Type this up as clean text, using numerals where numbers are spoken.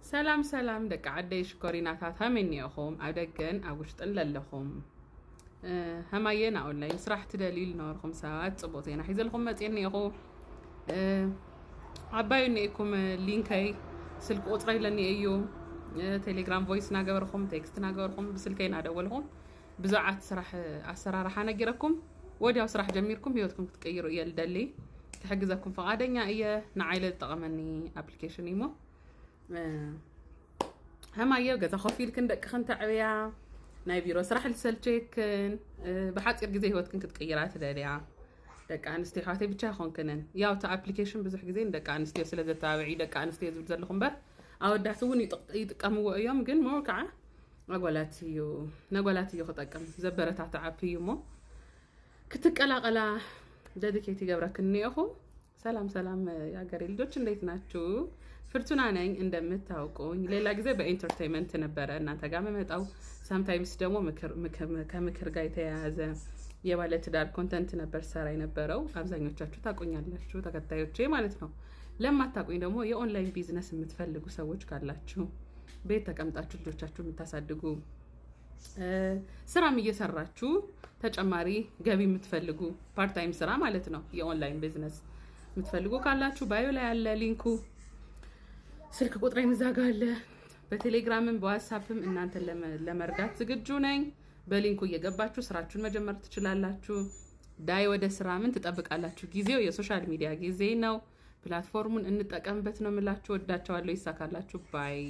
سلام سلام دك عديش كوريناتات هميني أخوم عدقن أوشتن للخوم هماينا أونلاين سرحت دليل نوركم ساعات صبوتين حيز لكم متيني أخو عبايني إكم لينكي سلك أطري لني أيو تيليجرام فويس ناقبركم تكست ناقبركم بسلكين أدولهم بزعات سرح أسرار حنقركم وديو سرح جميركم بيوتكم تكيروا إيا الدلي تحجزكم فقادين إيا نعيل تقمني أبليكيشن إيمو هما يوجد خفيل كندك خنت عبيا ناي بيرو صراحة السلتشيك بحاجة جزء هو كنت تغيرات داليا دك عن استيحاتي بتشاخون كنن ياو تا ابلكيشن بزح جزين دك عن استيو سلة تابعي دك عن استيو زبزر لهم بر أو دحثوني يتقاموا أيام جن موقعة نقولاتيو خطاكم زبرت عتعبي يومو كتك ألا دادكيتي جبرك النيخو سلام يا قريل دوتش نديت ناتشو ፍርቱና ነኝ እንደምታውቁኝ ሌላ ጊዜ በኢንተርቴይንመንት ነበረ እናንተ ጋር መመጣው ሳምታይምስ ደግሞ ከምክር ጋር የተያያዘ የባለ ትዳር ኮንተንት ነበር ሰራ የነበረው አብዛኞቻችሁ ታቆኛላችሁ ተከታዮቼ ማለት ነው ለማታቆኝ ደግሞ የኦንላይን ቢዝነስ የምትፈልጉ ሰዎች ካላችሁ ቤት ተቀምጣችሁ ልጆቻችሁ የምታሳድጉ ስራም እየሰራችሁ ተጨማሪ ገቢ የምትፈልጉ ፓርት ታይም ስራ ማለት ነው የኦንላይን ቢዝነስ የምትፈልጉ ካላችሁ ባዮ ላይ ያለ ሊንኩ ስልክ ቁጥሬም እዛ ጋር አለ በቴሌግራምም በዋትስአፕም እናንተን ለመርዳት ዝግጁ ነኝ በሊንኩ እየገባችሁ ስራችሁን መጀመር ትችላላችሁ ዳይ ወደ ስራ ምን ትጠብቃላችሁ ጊዜው የሶሻል ሚዲያ ጊዜ ነው ፕላትፎርሙን እንጠቀምበት ነው የምላችሁ ወዳችኋለሁ ይሳካላችሁ ባይ